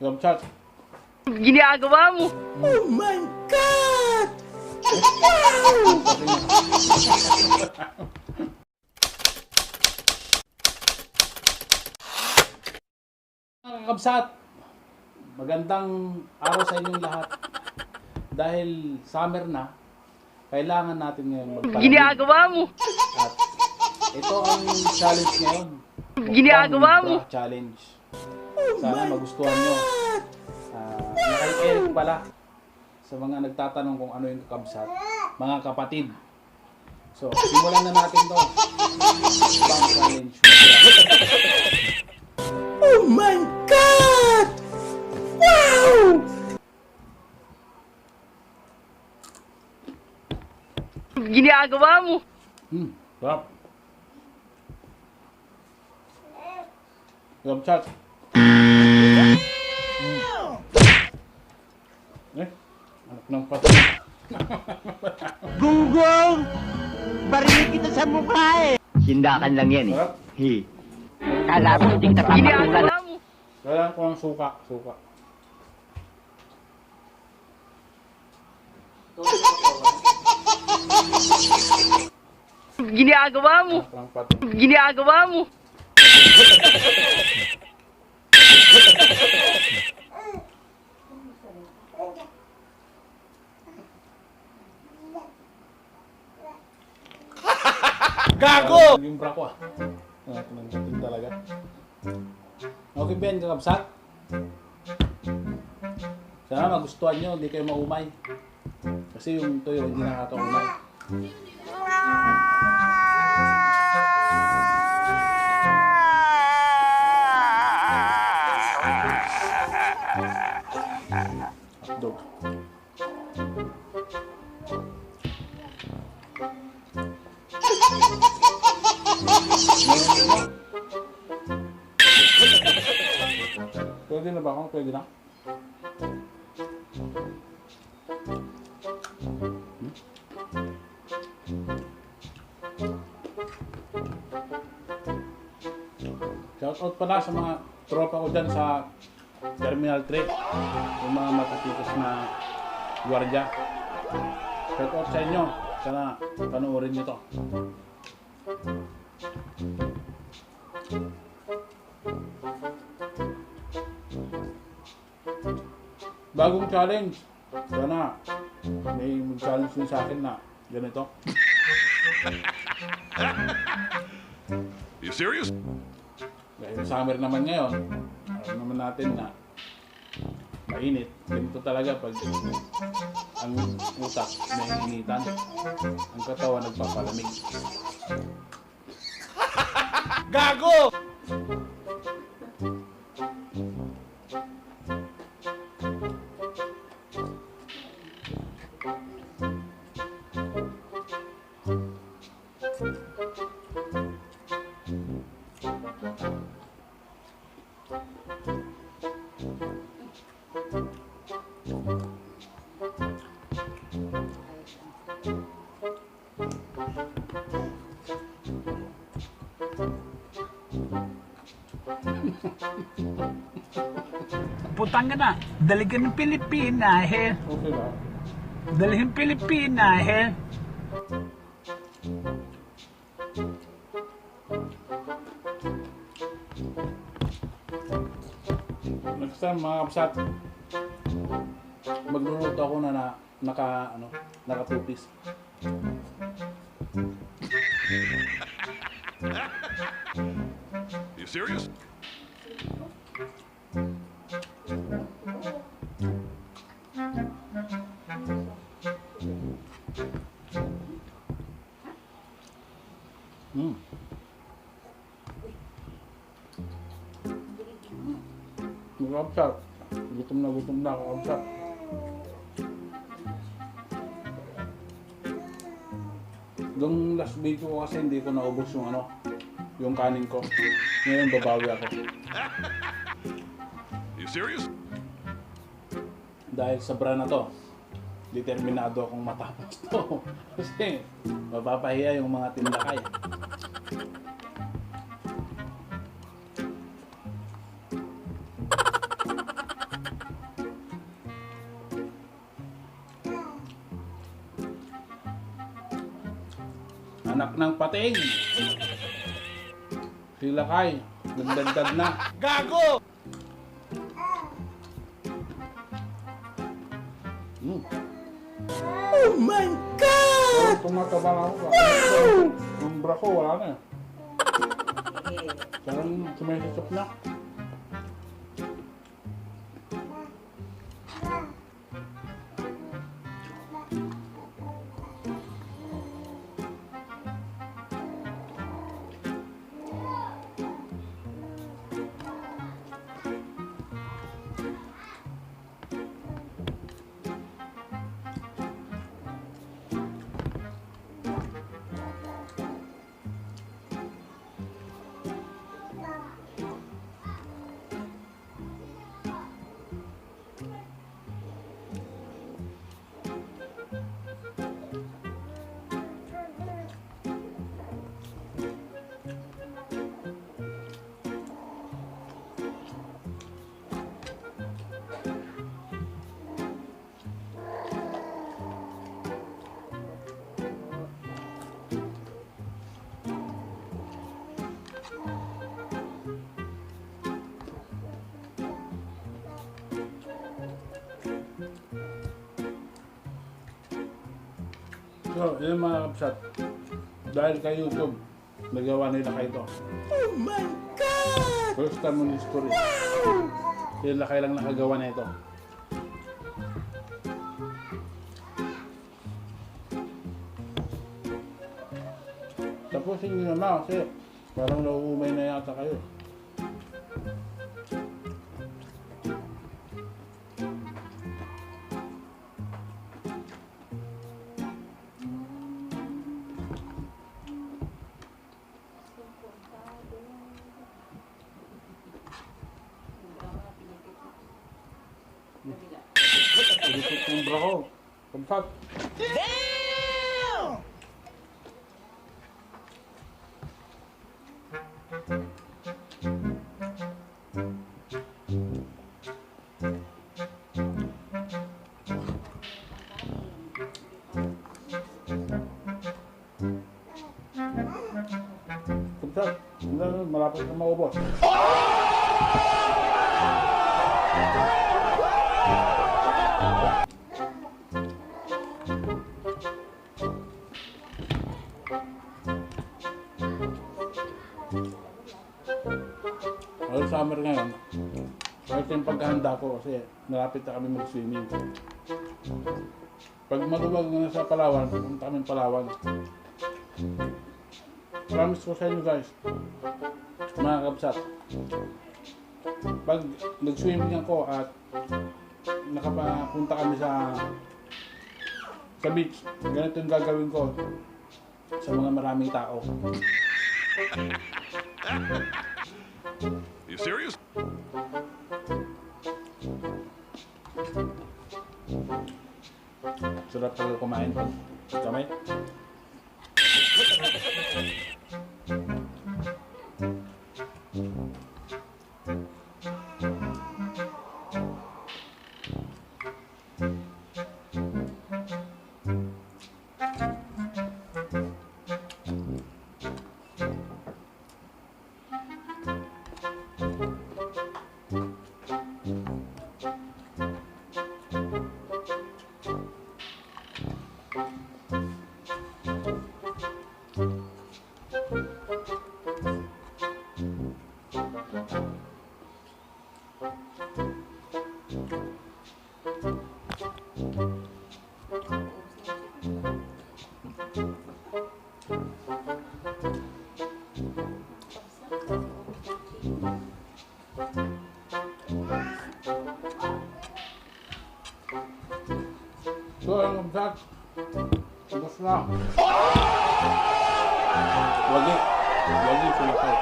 Gabchat. Ginagawa mo. Oh my God! Mga kabsat, magandang araw sa inyong lahat. Dahil summer na, kailangan natin ngayon magpalamig. Ginagawa mo. At ito ang challenge ngayon. Ginagawa mo. Naka-Bra challenge. Sana magustuhan nyo. Nakay-Eric pala sa mga nagtatanong kung ano yung kabsat. Mga kapatid. So, simulan na natin to. Bang challenge. Oh my God! Wow! Ginagawa mo. Sarap. Gabchat. Anak ng pati. Gunggong! Barinig kita sa mukha eh! Sindakan lang yan eh. Sarap. Hi. Kala mo hindi ka papatulan. Ginagawa mo. Kailangan ko ng suka. Suka. Ginagawa mo. Anak ng pati. Ginagawa mo. Gago! Yung bra ko ah. Nagtatin talaga. Okay Ben, kakabsat? Sana magustuhan nyo, hindi kayo maumay. Kasi yung tuyo hindi nakakaumay. Hotdog. Pwede na ba ako? Pwede na? Shoutout pala sa mga tropa ko dyan sa Terminal 3. Yung mga matitikas na gwardiya. Shoutout sa inyo. Sana panoorin nyo to. Bagong challenge. Sana may mag-challenge din sa akin na ganito. You serious? Dahil summer naman ngayon, alam naman natin na mainit. Ganito talaga pag ang utak naiinitan, ang katawan nagpapalamig. Gago! Putang ka na. Daligan ng Pilipina eh. Okay ba? Dalhin Pilipina eh. Next time mga kapsat, magluluto ako na naka two-piece. You serious? Kapsat, gutom na ako kapsat. Yung last video ko kasi hindi ko naubos yung kanin ko. Ngayon babawi ako. You serious? Dahil sa bra na to, determinado akong matapos to. Kasi mapapahiya yung mga tindakay. Anak ng pating. Si Lakay, nagdagdag na. Gago! Oh my God! Tumataba na ako. Wow! Yung bra ko, wala na. Parang sumisisip na. So, yun mga kapsat. Dahil kay YouTube, nagawa nila kayo ito. Oh my God! First time in history. Sila kayo lang nakagawa na ito. Tapusin nyo na kasi parang nauumay na yata kayo. Pagkakit yung bra ko. Pagkat. Damn! Pagkat. Malapit na maubos. Well, summer ngayon. Kahit yung paghahanda ko kasi malapit na kami mag-swimming. Pag maluwag na sa Palawan, pumunta kami Palawan. Promise ko sa inyo guys, mga kabsat, pag nag-swimming ako at nakapunta kami sa beach, ganito yung gagawin ko sa mga maraming tao. You serious? Sarap talaga kumain pag kamay. So, ang kabsat, ubos na. Wagi. Wagi sila kayo.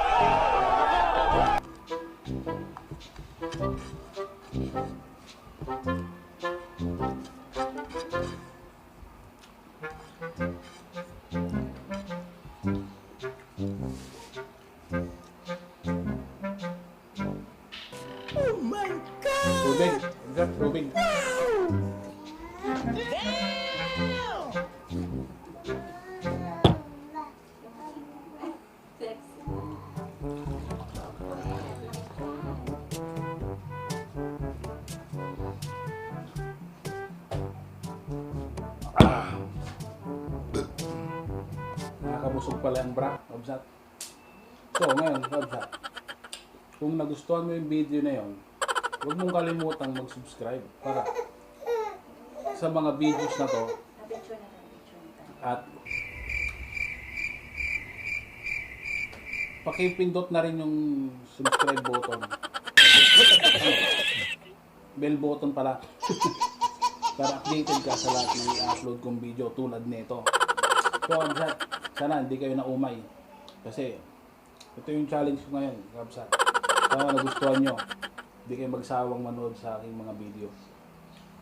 Oh my God! Tubig. Kabsat, tubig. Damn! Busog pala ang bra, kabsat. So, ngayon, kabsat, kung nagustuhan mo yung video na yon, huwag mong kalimutang mag-subscribe para sa mga videos na to at pakipindot na rin yung subscribe button. Bell button pala. Para updated ka sa lahat ng i-upload kong video tulad nito. So, kabsat, sana hindi kayo naumay. Kasi, ito yung challenge ko ngayon, kabsat. Sana nagustuhan nyo. Hindi kayo magsawang manood sa aking mga video.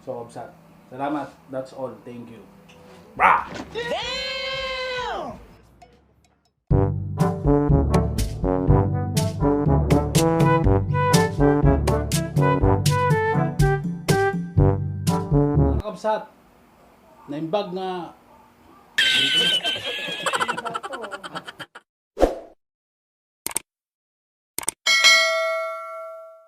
So, kabsat, salamat. That's all. Thank you. Bra! Mga kabsat, naimbag nga